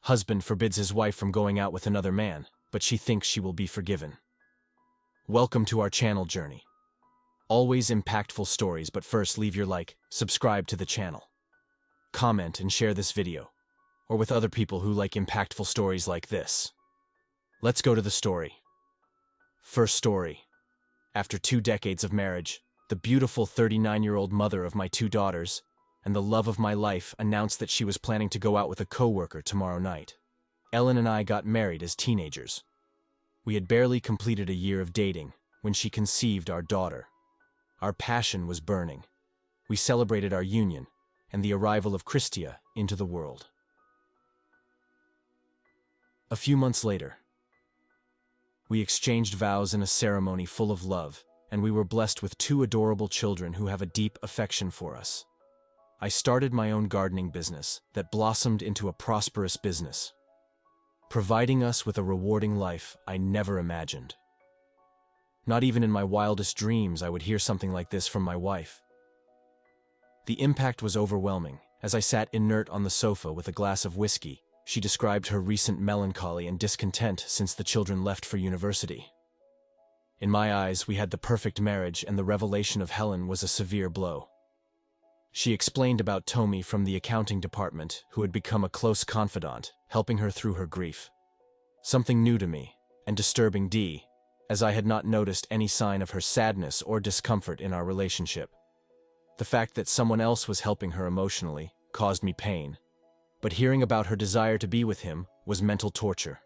Husband forbids his wife from going out with another man, but she thinks she will be forgiven. Welcome to our channel journey. Always impactful stories, but first leave your like, subscribe to the channel. Comment and share this video, or with other people who like impactful stories like this. Let's go to the story. First story. After 2 decades of marriage, the beautiful 39-year-old mother of my 2 daughters and the love of my life announced that she was planning to go out with a coworker tomorrow night. Ellen and I got married as teenagers. We had barely completed a year of dating when she conceived our daughter. Our passion was burning. We celebrated our union and the arrival of Christia into the world. A few months later, we exchanged vows in a ceremony full of love, and we were blessed with 2 adorable children who have a deep affection for us. I started my own gardening business that blossomed into a prosperous business, providing us with a rewarding life I never imagined. Not even in my wildest dreams I would hear something like this from my wife. The impact was overwhelming. As I sat inert on the sofa with a glass of whiskey, she described her recent melancholy and discontent since the children left for university. In my eyes, we had the perfect marriage, and the revelation of Helen was a severe blow. She explained about Tommy from the accounting department, who had become a close confidant, helping her through her grief. Something new to me, and disturbing as I had not noticed any sign of her sadness or discomfort in our relationship. The fact that someone else was helping her emotionally caused me pain, but hearing about her desire to be with him was mental torture.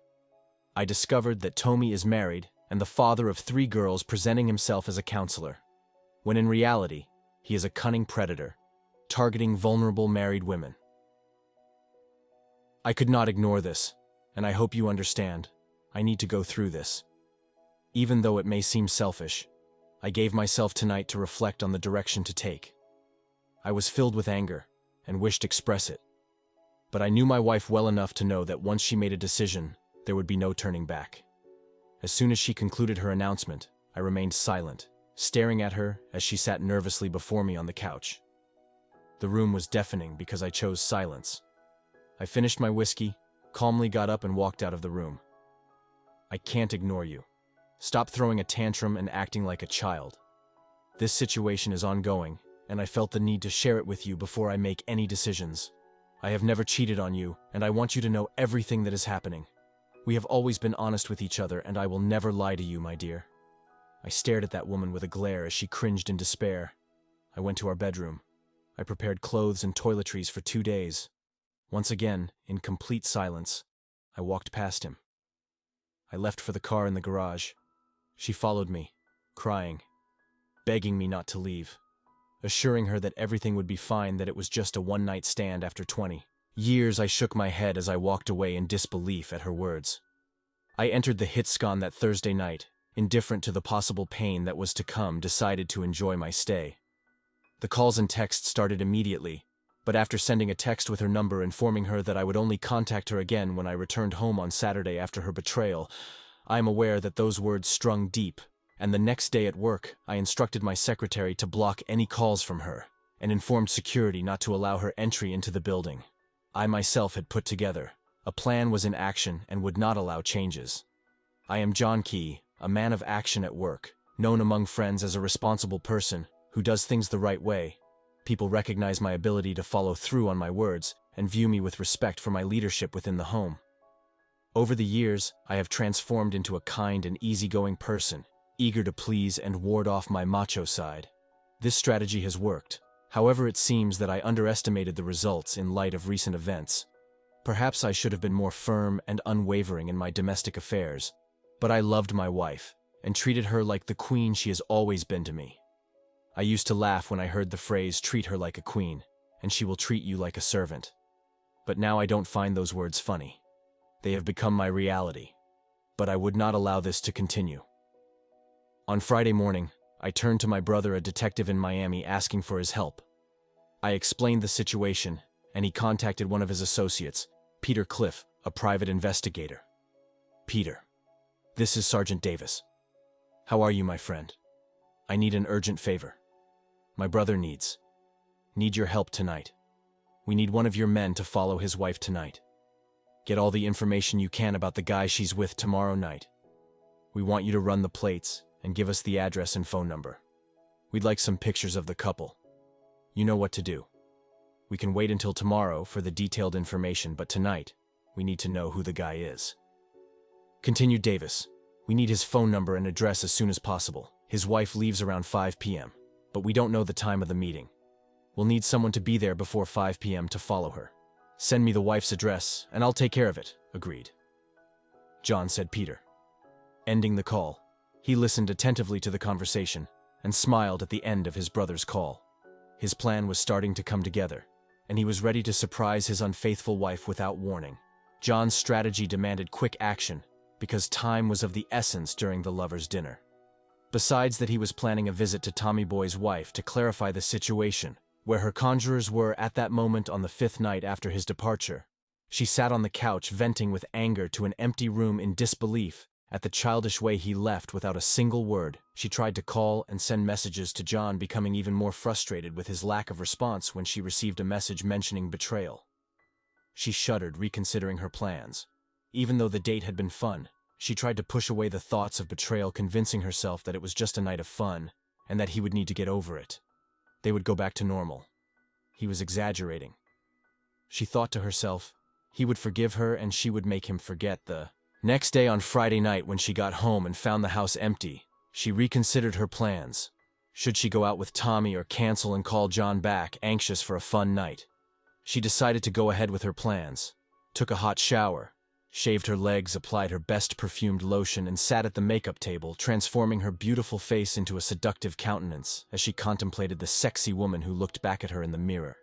I discovered that Tommy is married and the father of 3 girls, presenting himself as a counselor, when in reality, he is a cunning predator, targeting vulnerable married women. I could not ignore this, and I hope you understand. I need to go through this. Even though it may seem selfish, I gave myself tonight to reflect on the direction to take. I was filled with anger and wished to express it, but I knew my wife well enough to know that once she made a decision, there would be no turning back. As soon as she concluded her announcement, I remained silent, staring at her as she sat nervously before me on the couch. The room was deafening because I chose silence. I finished my whiskey, calmly got up and walked out of the room. I can't ignore you. Stop throwing a tantrum and acting like a child. This situation is ongoing, and I felt the need to share it with you before I make any decisions. I have never cheated on you, and I want you to know everything that is happening. We have always been honest with each other, and I will never lie to you, my dear. I stared at that woman with a glare as she cringed in despair. I went to our bedroom. I prepared clothes and toiletries for 2 days. Once again, in complete silence, I walked past him. I left for the car in the garage. She followed me, crying, begging me not to leave, assuring her that everything would be fine, that it was just a one-night stand after 20 years. I shook my head as I walked away in disbelief at her words. I entered the Hitscon that Thursday night, indifferent to the possible pain that was to come, decided to enjoy my stay. The calls and texts started immediately, but after sending a text with her number informing her that I would only contact her again when I returned home on Saturday after her betrayal, I am aware that those words strung deep, and the next day at work, I instructed my secretary to block any calls from her, and informed security not to allow her entry into the building. I myself had put together a plan, was in action, and would not allow changes. I am John Key, a man of action at work, known among friends as a responsible person who does things the right way. People recognize my ability to follow through on my words and view me with respect for my leadership within the home. Over the years, I have transformed into a kind and easygoing person, eager to please and ward off my macho side. This strategy has worked. However, it seems that I underestimated the results in light of recent events. Perhaps I should have been more firm and unwavering in my domestic affairs, but I loved my wife and treated her like the queen she has always been to me. I used to laugh when I heard the phrase, "treat her like a queen, and she will treat you like a servant." But now I don't find those words funny. They have become my reality, but I would not allow this to continue. On Friday morning, I turned to my brother, a detective in Miami, asking for his help. I explained the situation, and he contacted one of his associates, Peter Cliff, a private investigator. "Peter, this is Sergeant Davis. How are you, my friend? I need an urgent favor. My brother needs your help tonight. We need one of your men to follow his wife tonight." Get all the information you can about the guy she's with tomorrow night. We want you to run the plates and give us the address and phone number. We'd like some pictures of the couple. You know what to do. We can wait until tomorrow for the detailed information, but tonight, we need to know who the guy is. Continued Davis. We need his phone number and address as soon as possible. His wife leaves around 5 p.m., but we don't know the time of the meeting. We'll need someone to be there before 5 p.m. to follow her. Send me the wife's address, and I'll take care of it. Agreed. John said Peter. Ending the call, he listened attentively to the conversation and smiled at the end of his brother's call. His plan was starting to come together, and he was ready to surprise his unfaithful wife without warning. John's strategy demanded quick action because time was of the essence during the lovers' dinner. Besides that, he was planning a visit to Tommy Boy's wife to clarify the situation, where her conjurers were at that moment on the 5th night after his departure. She sat on the couch venting with anger to an empty room in disbelief at the childish way he left without a single word. She tried to call and send messages to John, becoming even more frustrated with his lack of response when she received a message mentioning betrayal. She shuddered, reconsidering her plans. Even though the date had been fun, she tried to push away the thoughts of betrayal, convincing herself that it was just a night of fun and that he would need to get over it. They would go back to normal. He was exaggerating. She thought to herself, he would forgive her and she would make him forget. The next day, on Friday night, when she got home and found the house empty, she reconsidered her plans. Should she go out with Tommy or cancel and call John back, anxious for a fun night? She decided to go ahead with her plans, took a hot shower, shaved her legs, applied her best perfumed lotion, and sat at the makeup table, transforming her beautiful face into a seductive countenance as she contemplated the sexy woman who looked back at her in the mirror.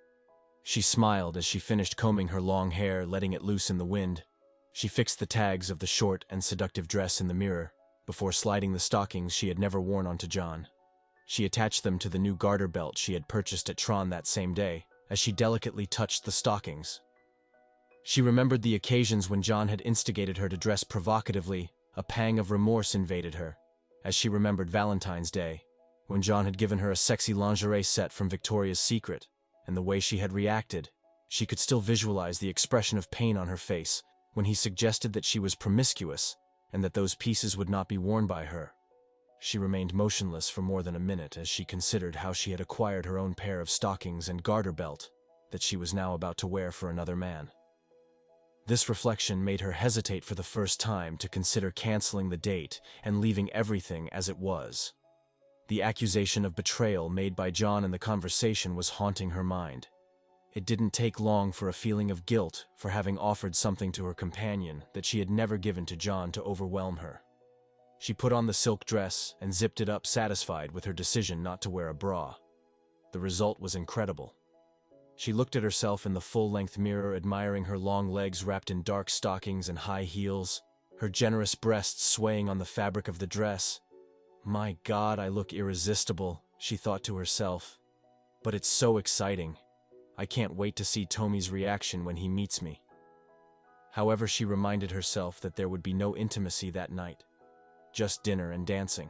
She smiled as she finished combing her long hair, letting it loose in the wind. She fixed the tags of the short and seductive dress in the mirror before sliding the stockings she had never worn onto John. She attached them to the new garter belt she had purchased at Tron that same day as she delicately touched the stockings. She remembered the occasions when John had instigated her to dress provocatively. A pang of remorse invaded her, as she remembered Valentine's Day, when John had given her a sexy lingerie set from Victoria's Secret, and the way she had reacted. She could still visualize the expression of pain on her face when he suggested that she was promiscuous and that those pieces would not be worn by her. She remained motionless for more than a minute as she considered how she had acquired her own pair of stockings and garter belt that she was now about to wear for another man. This reflection made her hesitate for the first time to consider canceling the date and leaving everything as it was. The accusation of betrayal made by John in the conversation was haunting her mind. It didn't take long for a feeling of guilt for having offered something to her companion that she had never given to John to overwhelm her. She put on the silk dress and zipped it up, satisfied with her decision not to wear a bra. The result was incredible. She looked at herself in the full-length mirror, admiring her long legs wrapped in dark stockings and high heels, her generous breasts swaying on the fabric of the dress. My God, I look irresistible, she thought to herself. But it's so exciting. I can't wait to see Tommy's reaction when he meets me. However, she reminded herself that there would be no intimacy that night, just dinner and dancing.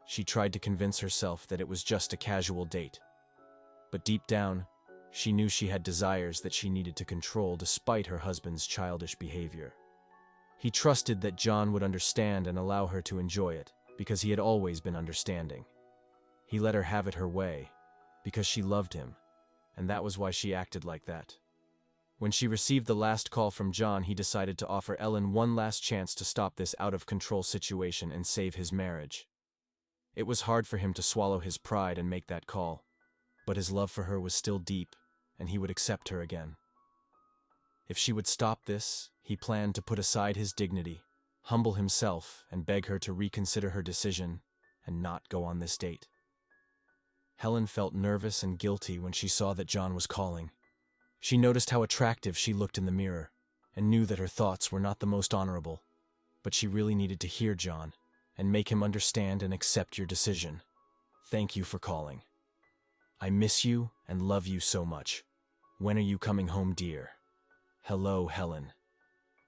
She tried to convince herself that it was just a casual date. But deep down, she knew she had desires that she needed to control despite her husband's childish behavior. He trusted that John would understand and allow her to enjoy it, because he had always been understanding. He let her have it her way, because she loved him, and that was why she acted like that. When she received the last call from John, he decided to offer Ellen one last chance to stop this out-of-control situation and save his marriage. It was hard for him to swallow his pride and make that call, but his love for her was still deep, and he would accept her again. If she would stop this, he planned to put aside his dignity, humble himself, and beg her to reconsider her decision and not go on this date. Helen felt nervous and guilty when she saw that John was calling. She noticed how attractive she looked in the mirror and knew that her thoughts were not the most honorable, but she really needed to hear John and make him understand and accept your decision. Thank you for calling. I miss you and love you so much. When are you coming home, dear? Hello, Helen.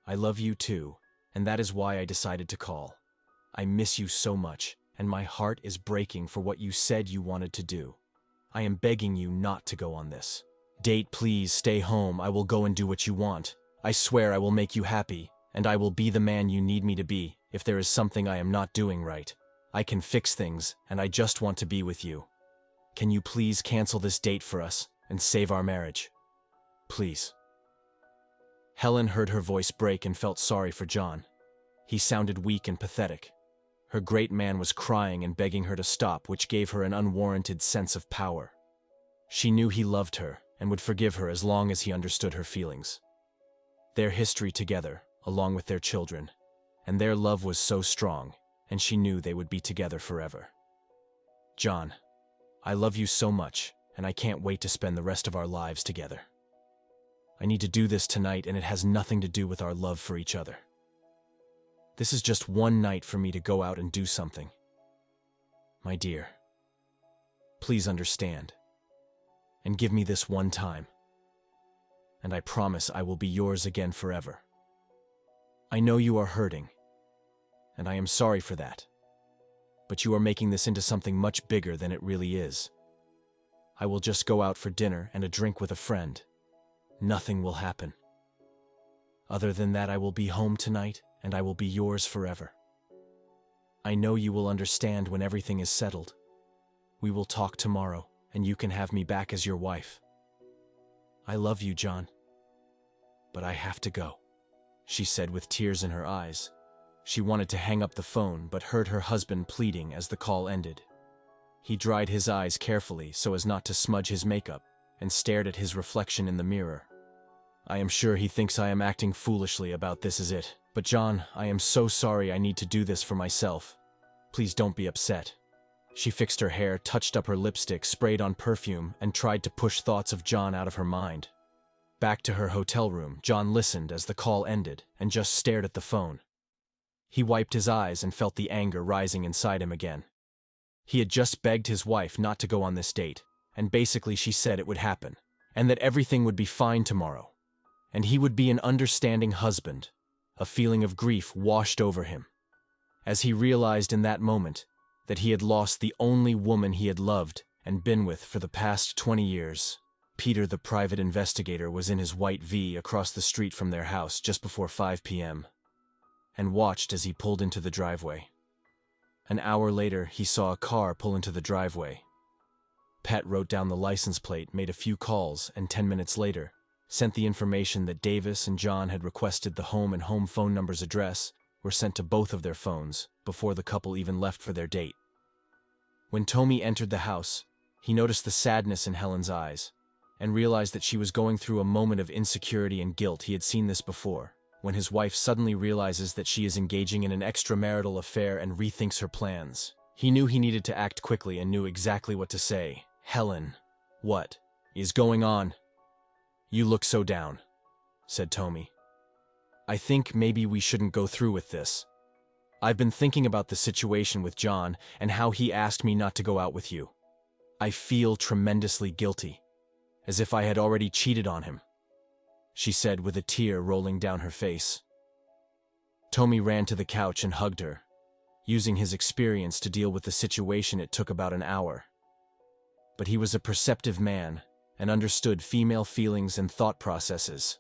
I love you too, and that is why I decided to call. I miss you so much, and my heart is breaking for what you said you wanted to do. I am begging you not to go on this date. Please stay home. I will go and do what you want. I swear I will make you happy, and I will be the man you need me to be if there is something I am not doing right. I can fix things, and I just want to be with you. Can you please cancel this date for us and save our marriage? Please." Helen heard her voice break and felt sorry for John. He sounded weak and pathetic. Her great man was crying and begging her to stop, which gave her an unwarranted sense of power. She knew he loved her and would forgive her as long as he understood her feelings. Their history together, along with their children, and their love was so strong, and she knew they would be together forever. "John, I love you so much, and I can't wait to spend the rest of our lives together. I need to do this tonight, and it has nothing to do with our love for each other. This is just one night for me to go out and do something. My dear, please understand, and give me this one time, and I promise I will be yours again forever. I know you are hurting, and I am sorry for that, but you are making this into something much bigger than it really is. I will just go out for dinner and a drink with a friend. Nothing will happen. Other than that, I will be home tonight, and I will be yours forever. I know you will understand when everything is settled. We will talk tomorrow, and you can have me back as your wife. I love you, John, but I have to go," she said with tears in her eyes. She wanted to hang up the phone, but heard her husband pleading as the call ended. He dried his eyes carefully so as not to smudge his makeup, and stared at his reflection in the mirror. "I am sure he thinks I am acting foolishly about this, is it? But John, I am so sorry I need to do this for myself. Please don't be upset." She fixed her hair, touched up her lipstick, sprayed on perfume, and tried to push thoughts of John out of her mind. Back to her hotel room, John listened as the call ended and just stared at the phone. He wiped his eyes and felt the anger rising inside him again. He had just begged his wife not to go on this date, and basically she said it would happen, and that everything would be fine tomorrow, and he would be an understanding husband. A feeling of grief washed over him, as he realized in that moment that he had lost the only woman he had loved and been with for the past 20 years. Peter, the private investigator, was in his white V across the street from their house just before 5 p.m. and watched as he pulled into the driveway. An hour later, he saw a car pull into the driveway. Pat wrote down the license plate, made a few calls, and 10 minutes later, sent the information that Davis and John had requested. The home and home phone number's address were sent to both of their phones before the couple even left for their date. When Tommy entered the house, he noticed the sadness in Helen's eyes and realized that she was going through a moment of insecurity and guilt. He had seen this before, when his wife suddenly realizes that she is engaging in an extramarital affair and rethinks her plans. He knew he needed to act quickly and knew exactly what to say. "Helen, what is going on? You look so down," said Tommy. "I think maybe we shouldn't go through with this. I've been thinking about the situation with John and how he asked me not to go out with you. I feel tremendously guilty, as if I had already cheated on him," she said with a tear rolling down her face. Tommy ran to the couch and hugged her. Using his experience to deal with the situation, it took about an hour. But he was a perceptive man and understood female feelings and thought processes.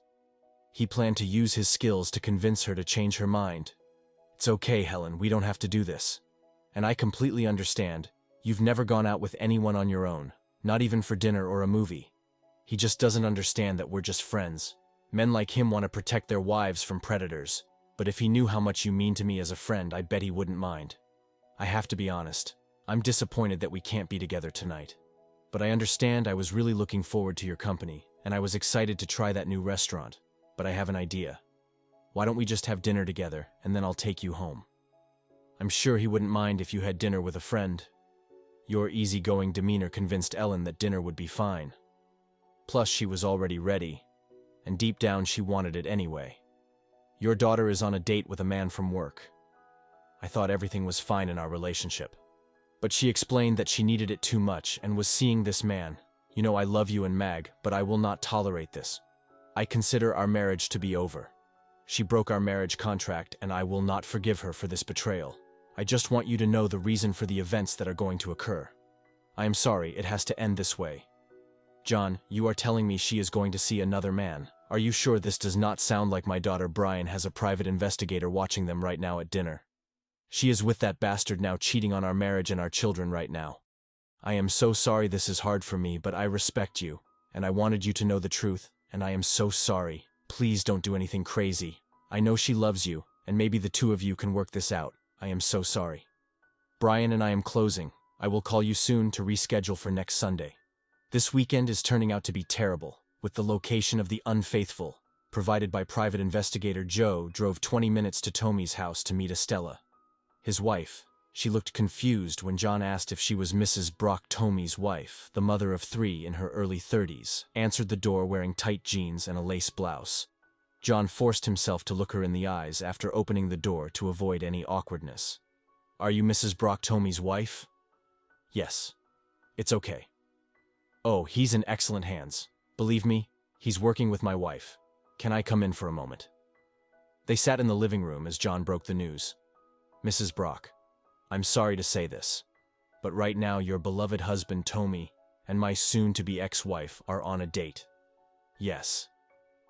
He planned to use his skills to convince her to change her mind. "It's okay, Helen, we don't have to do this. And I completely understand. You've never gone out with anyone on your own, not even for dinner or a movie. He just doesn't understand that we're just friends. Men like him want to protect their wives from predators. But if he knew how much you mean to me as a friend, I bet he wouldn't mind. I have to be honest. I'm disappointed that we can't be together tonight. But I understand. I was really looking forward to your company, and I was excited to try that new restaurant. But I have an idea. Why don't we just have dinner together, and then I'll take you home? I'm sure he wouldn't mind if you had dinner with a friend." Your easygoing demeanor convinced Ellen that dinner would be fine. Plus, she was already ready, and deep down she wanted it anyway. "Your daughter is on a date with a man from work. I thought everything was fine in our relationship. But she explained that she needed it too much and was seeing this man. You know, I love you and Mag, but I will not tolerate this. I consider our marriage to be over. She broke our marriage contract, and I will not forgive her for this betrayal. I just want you to know the reason for the events that are going to occur. I am sorry it has to end this way. John, you are telling me she is going to see another man. Are you sure this does not sound like my daughter Brian has a private investigator watching them right now at dinner? She is with that bastard now, cheating on our marriage and our children right now. I am so sorry this is hard for me, but I respect you, and I wanted you to know the truth, and I am so sorry. Please don't do anything crazy. I know she loves you, and maybe the two of you can work this out. I am so sorry. Brian and I am closing. I will call you soon to reschedule for next Sunday. This weekend is turning out to be terrible, with the location of the unfaithful, provided by private investigator Joe, drove 20 minutes to Tommy's house to meet Estella. His wife. She looked confused when John asked if she was Mrs. Brock, Tommy's wife, the mother of 3 in her early 30s, answered the door wearing tight jeans and a lace blouse. John forced himself to look her in the eyes after opening the door to avoid any awkwardness. Are you Mrs. Brock, Tommy's wife? Yes. It's okay. Oh, he's in excellent hands. Believe me, he's working with my wife. Can I come in for a moment? They sat in the living room as John broke the news. Mrs. Brock, I'm sorry to say this, but right now your beloved husband Tommy and my soon-to-be ex-wife are on a date. Yes.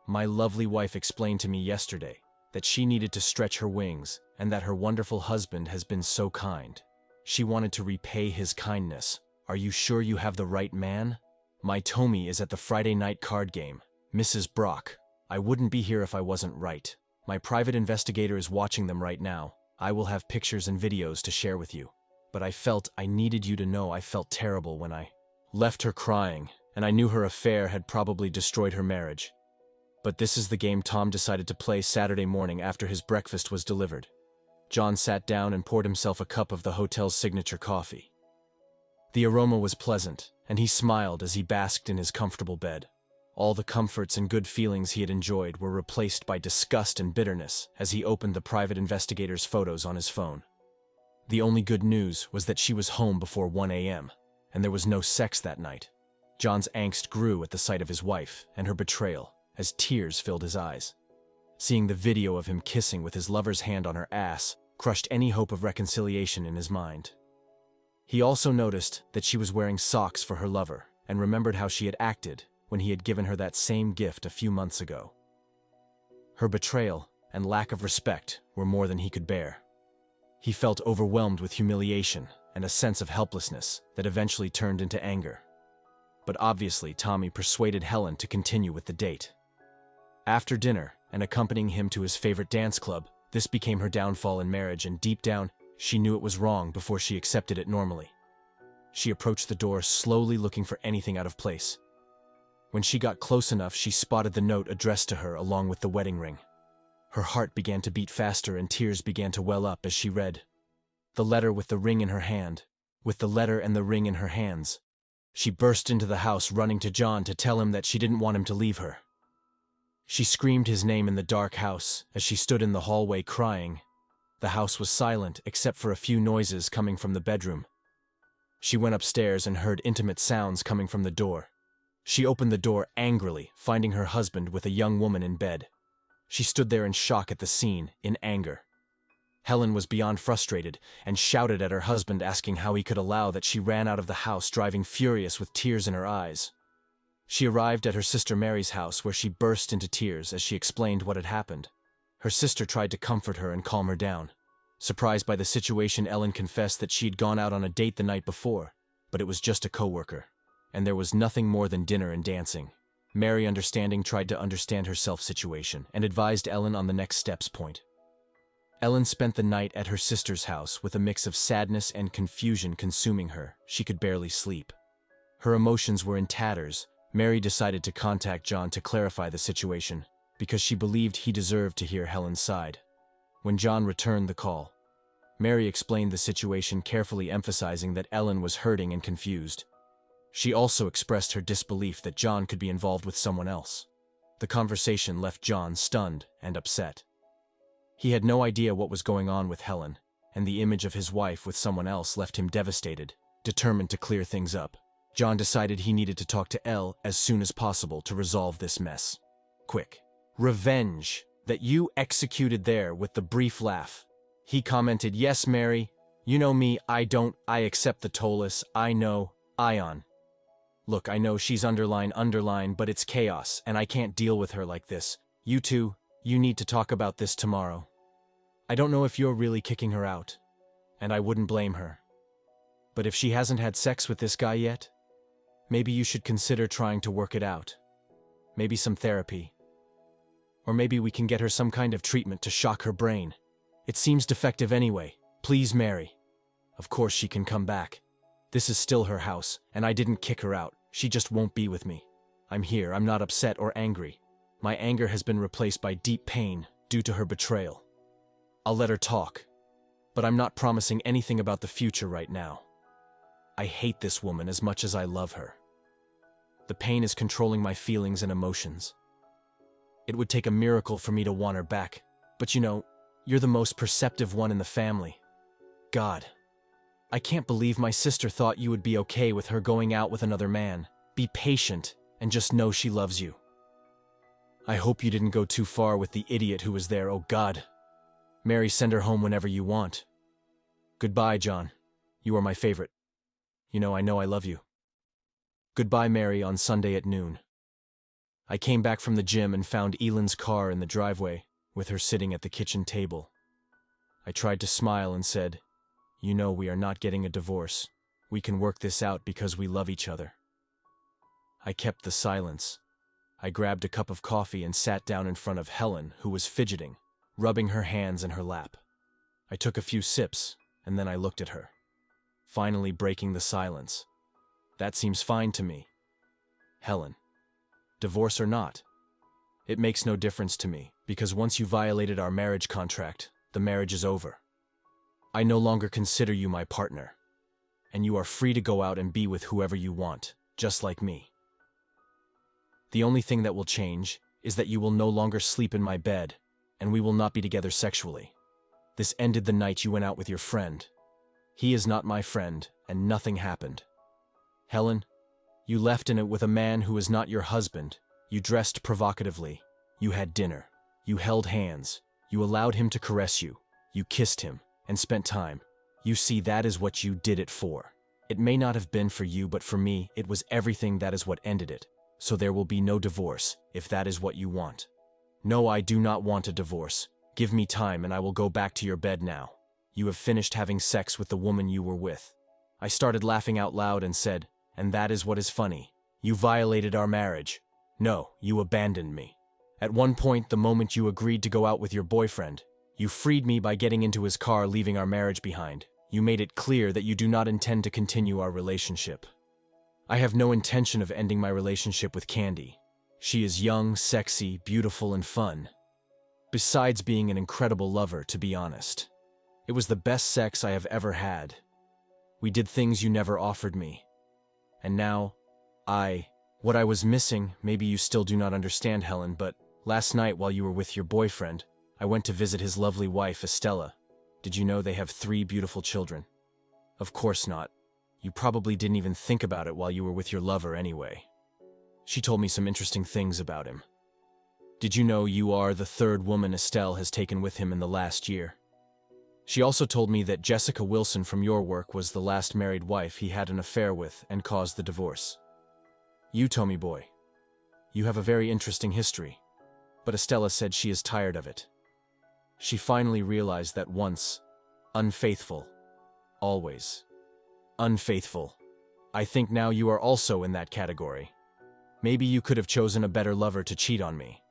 My lovely wife explained to me yesterday that she needed to stretch her wings and that her wonderful husband has been so kind. She wanted to repay his kindness. Are you sure you have the right man? My Tommy is at the Friday night card game. Mrs. Brock, I wouldn't be here if I wasn't right. My private investigator is watching them right now. I will have pictures and videos to share with you. But I felt I needed you to know I felt terrible when I left her crying, and I knew her affair had probably destroyed her marriage. But this is the game Tom decided to play Saturday morning after his breakfast was delivered. John sat down and poured himself a cup of the hotel's signature coffee. The aroma was pleasant, and he smiled as he basked in his comfortable bed. All the comforts and good feelings he had enjoyed were replaced by disgust and bitterness as he opened the private investigator's photos on his phone. The only good news was that she was home before 1 a.m., and there was no sex that night. John's angst grew at the sight of his wife and her betrayal as tears filled his eyes. Seeing the video of him kissing with his lover's hand on her ass crushed any hope of reconciliation in his mind. He also noticed that she was wearing socks for her lover and remembered how she had acted when he had given her that same gift a few months ago. Her betrayal and lack of respect were more than he could bear. He felt overwhelmed with humiliation and a sense of helplessness that eventually turned into anger. But obviously, Tommy persuaded Helen to continue with the date. After dinner and accompanying him to his favorite dance club, this became her downfall in marriage, and deep down, she knew it was wrong before she accepted it normally. She approached the door slowly, looking for anything out of place. When she got close enough, she spotted the note addressed to her along with the wedding ring. Her heart began to beat faster and tears began to well up as she read. The letter with the ring in her hand. With the letter and the ring in her hands. She burst into the house, running to John to tell him that she didn't want him to leave her. She screamed his name in the dark house as she stood in the hallway crying. The house was silent except for a few noises coming from the bedroom. She went upstairs and heard intimate sounds coming from the door. She opened the door angrily, finding her husband with a young woman in bed. She stood there in shock at the scene, in anger. Helen was beyond frustrated and shouted at her husband, asking how he could allow that. She ran out of the house, driving furious with tears in her eyes. She arrived at her sister Mary's house, where she burst into tears as she explained what had happened. Her sister tried to comfort her and calm her down. Surprised by the situation, Ellen confessed that she had gone out on a date the night before, but it was just a coworker, and there was nothing more than dinner and dancing. Mary, understanding, tried to understand her situation and advised Ellen on the next steps point. Ellen spent the night at her sister's house with a mix of sadness and confusion consuming her. She could barely sleep. Her emotions were in tatters. Mary decided to contact John to clarify the situation, because she believed he deserved to hear Helen's side. When John returned the call, Mary explained the situation, carefully emphasizing that Ellen was hurting and confused. She also expressed her disbelief that John could be involved with someone else. The conversation left John stunned and upset. He had no idea what was going on with Helen, and the image of his wife with someone else left him devastated. Determined to clear things up, John decided he needed to talk to Elle as soon as possible to resolve this mess. Quick. Revenge that you executed there with the brief laugh. He commented, "Yes, Mary, you know me, I accept the Tollus, I know, Ion." Look, I know she's underline, but it's chaos, and I can't deal with her like this. You two, you need to talk about this tomorrow. I don't know if you're really kicking her out, and I wouldn't blame her. But if she hasn't had sex with this guy yet, maybe you should consider trying to work it out. Maybe some therapy. Or maybe we can get her some kind of treatment to shock her brain. It seems defective anyway. Please, Mary. Of course she can come back. This is still her house, and I didn't kick her out. She just won't be with me. I'm here. I'm not upset or angry. My anger has been replaced by deep pain due to her betrayal. I'll let her talk, but I'm not promising anything about the future right now. I hate this woman as much as I love her. The pain is controlling my feelings and emotions. It would take a miracle for me to want her back, but you know, you're the most perceptive one in the family. God, I can't believe my sister thought you would be okay with her going out with another man. Be patient and just know she loves you. I hope you didn't go too far with the idiot who was there, oh God. Mary, send her home whenever you want. Goodbye, John. You are my favorite. You know I love you. Goodbye, Mary, on Sunday at noon. I came back from the gym and found Ellen's car in the driveway, with her sitting at the kitchen table. I tried to smile and said, "You know we are not getting a divorce. We can work this out because we love each other." I kept the silence. I grabbed a cup of coffee and sat down in front of Helen, who was fidgeting, rubbing her hands in her lap. I took a few sips, and then I looked at her, finally breaking the silence. That seems fine to me. Helen, divorce or not, it makes no difference to me, because once you violated our marriage contract, the marriage is over. I no longer consider you my partner, and you are free to go out and be with whoever you want, just like me. The only thing that will change is that you will no longer sleep in my bed, and we will not be together sexually. This ended the night you went out with your friend. He is not my friend, and nothing happened. Helen, you left in it with a man who is not your husband. You dressed provocatively. You had dinner. You held hands. You allowed him to caress you. You kissed him, and spent time. You see, that is what you did it for. It may not have been for you, but for me, it was everything. That is what ended it. So there will be no divorce, if that is what you want. No, I do not want a divorce. Give me time and I will go back to your bed now. You have finished having sex with the woman you were with. I started laughing out loud and said, "And that is what is funny. You violated our marriage. No, you abandoned me. At one point, the moment you agreed to go out with your boyfriend, you freed me by getting into his car, leaving our marriage behind. You made it clear that you do not intend to continue our relationship. I have no intention of ending my relationship with Candy. She is young, sexy, beautiful, and fun. Besides being an incredible lover, to be honest. It was the best sex I have ever had. We did things you never offered me. And now, what I was missing, maybe you still do not understand, Helen, but last night while you were with your boyfriend, I went to visit his lovely wife, Estella. Did you know they have 3 beautiful children? Of course not. You probably didn't even think about it while you were with your lover anyway. She told me some interesting things about him. Did you know you are the 3rd woman Estelle has taken with him in the last year? She also told me that Jessica Wilson from your work was the last married wife he had an affair with and caused the divorce. You, Tommy boy, you have a very interesting history, but Estella said she is tired of it. She finally realized that once unfaithful, always unfaithful. I think now you are also in that category. Maybe you could have chosen a better lover to cheat on me.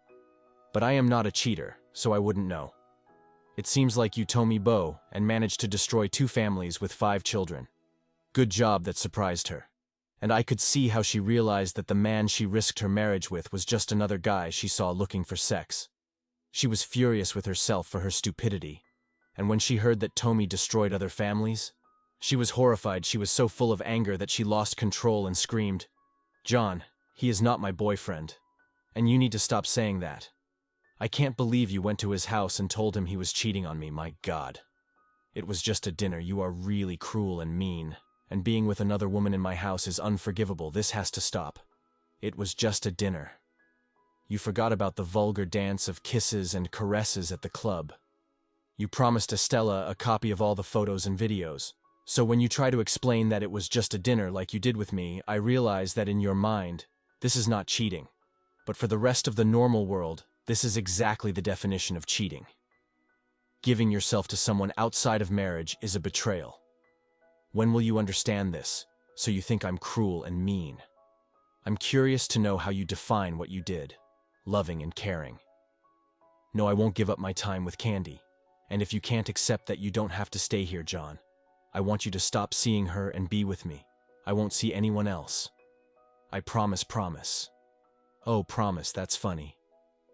But I am not a cheater, so I wouldn't know. It seems like you Tommy Bo and managed to destroy 2 families with 5 children. Good job. That surprised her. And I could see how she realized that the man she risked her marriage with was just another guy she saw looking for sex. She was furious with herself for her stupidity, and when she heard that Tommy destroyed other families, she was horrified. She was so full of anger that she lost control and screamed, "John, he is not my boyfriend, and you need to stop saying that. I can't believe you went to his house and told him he was cheating on me, my God. It was just a dinner. You are really cruel and mean, and being with another woman in my house is unforgivable. This has to stop. It was just a dinner. You forgot about the vulgar dance of kisses and caresses at the club. You promised Estella a copy of all the photos and videos, So when you try to explain that it was just a dinner like you did with me, I realize that in your mind, this is not cheating. But for the rest of the normal world, this is exactly the definition of cheating. Giving yourself to someone outside of marriage is a betrayal. When will you understand this, so you think I'm cruel and mean? I'm curious to know how you define what you did, loving and caring. No, I won't give up my time with Candy. And if you can't accept that, you don't have to stay here, John. I want you to stop seeing her and be with me. I won't see anyone else. I promise, promise. Oh, promise, that's funny.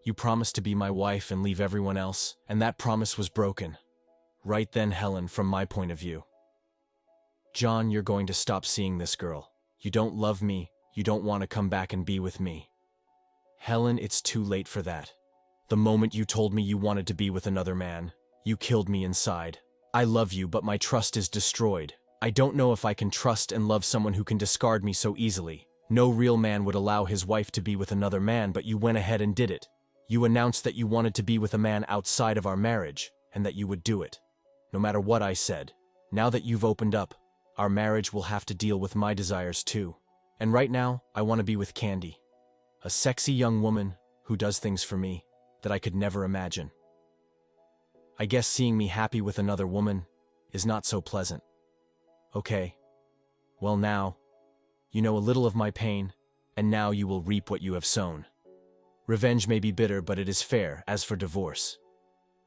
You promised to be my wife and leave everyone else, and that promise was broken. Right then, Helen, from my point of view. John, you're going to stop seeing this girl. You don't love me. You don't want to come back and be with me. Helen, it's too late for that. The moment you told me you wanted to be with another man, you killed me inside. I love you, but my trust is destroyed. I don't know if I can trust and love someone who can discard me so easily. No real man would allow his wife to be with another man, but you went ahead and did it. You announced that you wanted to be with a man outside of our marriage, and that you would do it. No matter what I said. Now that you've opened up, our marriage will have to deal with my desires too. And right now, I want to be with Candy. A sexy young woman who does things for me that I could never imagine. I guess seeing me happy with another woman is not so pleasant. Okay. Well now, you know a little of my pain, and now you will reap what you have sown. Revenge may be bitter, but it is fair. As for divorce,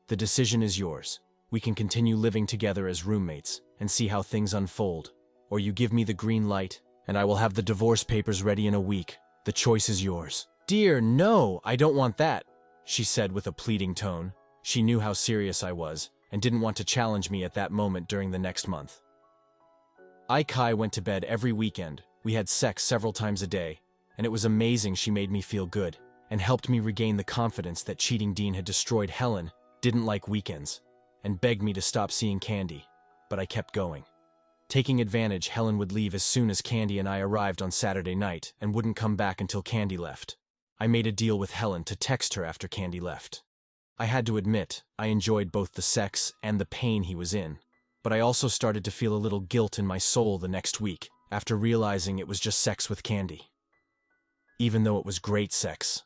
the decision is yours. We can continue living together as roommates and see how things unfold. Or you give me the green light, and I will have the divorce papers ready in a week. The choice is yours. Dear, no, I don't want that, she said with a pleading tone. She knew how serious I was, and didn't want to challenge me at that moment during the next month. Kai went to bed every weekend. We had sex several times a day, and it was amazing. She made me feel good, and helped me regain the confidence that cheating Dean had destroyed. Helen didn't like weekends, and begged me to stop seeing Candy, but I kept going. Taking advantage, Helen would leave as soon as Candy and I arrived on Saturday night, and wouldn't come back until Candy left. I made a deal with Helen to text her after Candy left. I had to admit, I enjoyed both the sex and the pain he was in, but I also started to feel a little guilt in my soul the next week, after realizing it was just sex with Candy. Even though it was great sex,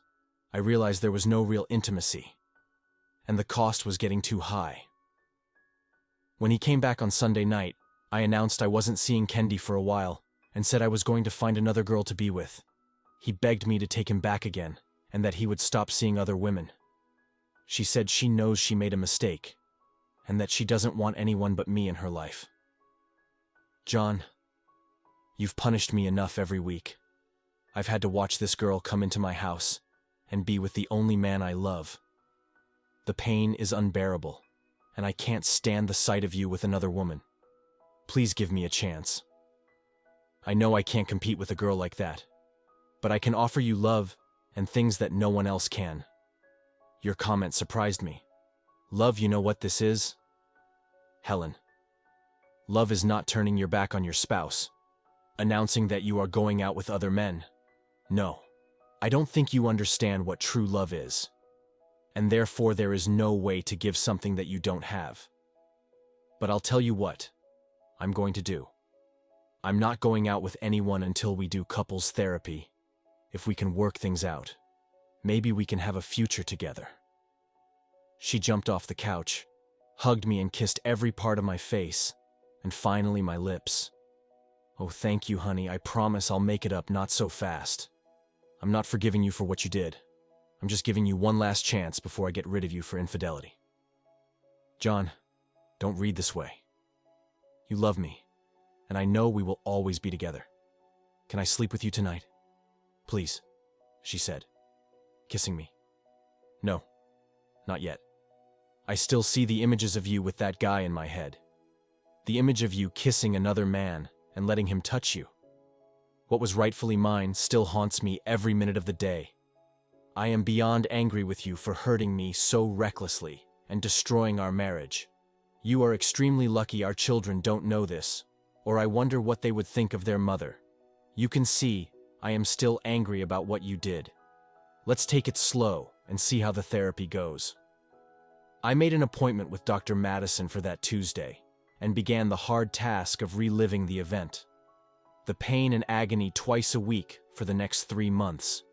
I realized there was no real intimacy, and the cost was getting too high. When he came back on Sunday night, I announced I wasn't seeing Candy for a while, and said I was going to find another girl to be with. He begged me to take him back again, and that he would stop seeing other women. She said she knows she made a mistake, and that she doesn't want anyone but me in her life. John, you've punished me enough every week. I've had to watch this girl come into my house and be with the only man I love. The pain is unbearable, and I can't stand the sight of you with another woman. Please give me a chance. I know I can't compete with a girl like that, but I can offer you love and things that no one else can. Your comment surprised me. Love, you know what this is? Helen. Love is not turning your back on your spouse, announcing that you are going out with other men. No, I don't think you understand what true love is, and therefore there is no way to give something that you don't have. But I'll tell you what I'm going to do. I'm not going out with anyone until we do couples therapy. If we can work things out, maybe we can have a future together. She jumped off the couch, hugged me and kissed every part of my face, and finally my lips. Oh, thank you, honey. I promise I'll make it up not so fast. I'm not forgiving you for what you did. I'm just giving you one last chance before I get rid of you for infidelity. John, don't read this way. You love me, and I know we will always be together. Can I sleep with you tonight? Please, she said, kissing me. No, not yet. I still see the images of you with that guy in my head. The image of you kissing another man and letting him touch you. What was rightfully mine still haunts me every minute of the day. I am beyond angry with you for hurting me so recklessly and destroying our marriage. You are extremely lucky our children don't know this, or I wonder what they would think of their mother. You can see I am still angry about what you did. Let's take it slow and see how the therapy goes. I made an appointment with Dr. Madison for that Tuesday, and began the hard task of reliving the event. The pain and agony twice a week for the next 3 months.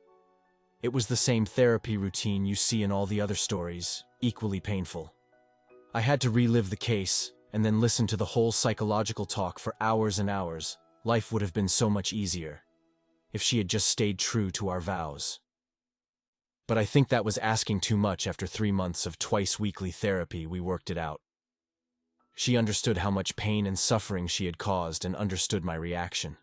It was the same therapy routine you see in all the other stories, equally painful. I had to relive the case and then listen to the whole psychological talk for hours and hours. Life would have been so much easier if she had just stayed true to our vows. But I think that was asking too much. After 3 months of twice-weekly therapy, we worked it out. She understood how much pain and suffering she had caused and understood my reaction.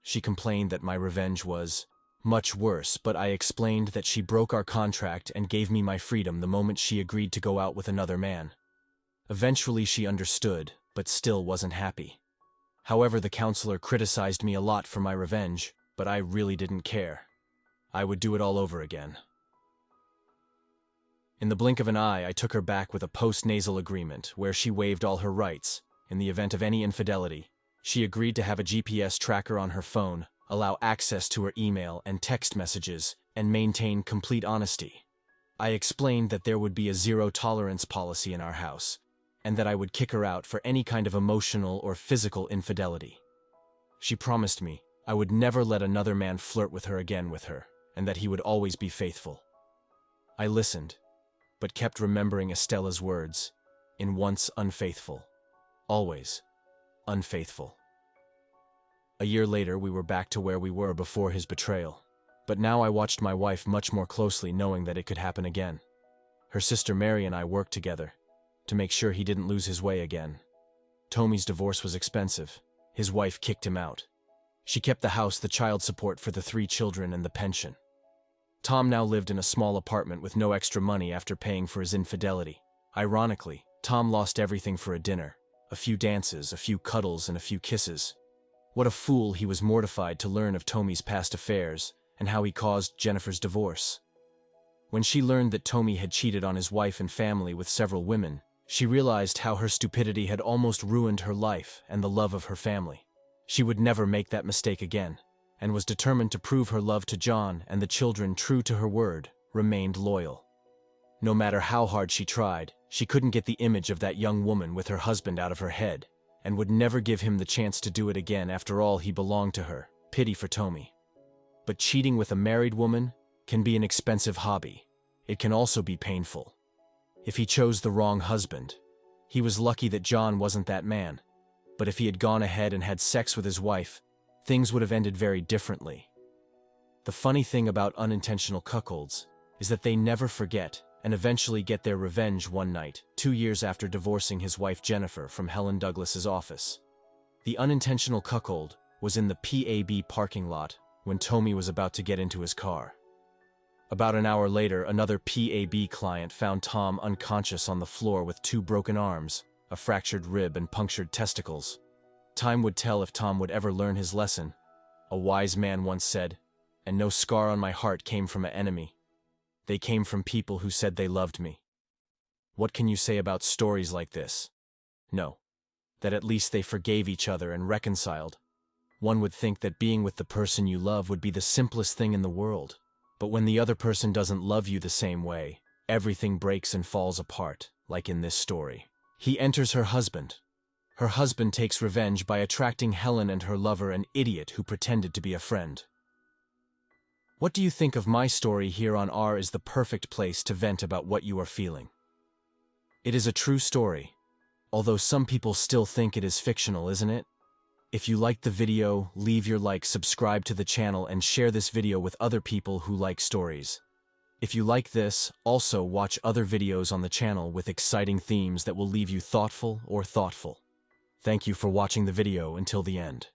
She complained that my revenge was much worse, but I explained that she broke our contract and gave me my freedom the moment she agreed to go out with another man. Eventually she understood, but still wasn't happy. However, the counselor criticized me a lot for my revenge, but I really didn't care. I would do it all over again. In the blink of an eye, I took her back with a post-nasal agreement where she waived all her rights. In the event of any infidelity, she agreed to have a GPS tracker on her phone, allow access to her email and text messages, and maintain complete honesty. I explained that there would be a zero-tolerance policy in our house, and that I would kick her out for any kind of emotional or physical infidelity. She promised me I would never let another man flirt with her again and that he would always be faithful. I listened, but kept remembering Estella's words, in once unfaithful, always unfaithful. A year later, we were back to where we were before his betrayal, but now I watched my wife much more closely, knowing that it could happen again. Her sister Mary and I worked together to make sure he didn't lose his way again. Tommy's divorce was expensive. His wife kicked him out. She kept the house, the child support for the 3 children, and the pension. Tom now lived in a small apartment with no extra money after paying for his infidelity. Ironically, Tom lost everything for a dinner, a few dances, a few cuddles, and a few kisses. What a fool. He was mortified to learn of Tommy's past affairs and how he caused Jennifer's divorce. When she learned that Tommy had cheated on his wife and family with several women, she realized how her stupidity had almost ruined her life and the love of her family. She would never make that mistake again, and was determined to prove her love to John and the children. True to her word, remained loyal. No matter how hard she tried, she couldn't get the image of that young woman with her husband out of her head, and would never give him the chance to do it again. After all, he belonged to her. Pity for Tommy. But cheating with a married woman can be an expensive hobby. It can also be painful. If he chose the wrong husband, he was lucky that John wasn't that man. But if he had gone ahead and had sex with his wife, things would have ended very differently. The funny thing about unintentional cuckolds is that they never forget and eventually get their revenge one night, 2 years after divorcing his wife Jennifer from Helen Douglas's office. The unintentional cuckold was in the PAB parking lot when Tommy was about to get into his car. About an hour later, another PAB client found Tom unconscious on the floor with 2 broken arms, a fractured rib, and punctured testicles. Time would tell if Tom would ever learn his lesson. A wise man once said, "And no scar on my heart came from an enemy. They came from people who said they loved me." What can you say about stories like this? No. That at least they forgave each other and reconciled. One would think that being with the person you love would be the simplest thing in the world. But when the other person doesn't love you the same way, everything breaks and falls apart, like in this story. He enters her husband. Her husband takes revenge by attracting Helen and her lover, an idiot who pretended to be a friend. What do you think of my story? Here on R is the perfect place to vent about what you are feeling. It is a true story, although some people still think it is fictional, isn't it? If you liked the video, leave your like, subscribe to the channel, and share this video with other people who like stories. If you like this, also watch other videos on the channel with exciting themes that will leave you thoughtful or thoughtful. Thank you for watching the video until the end.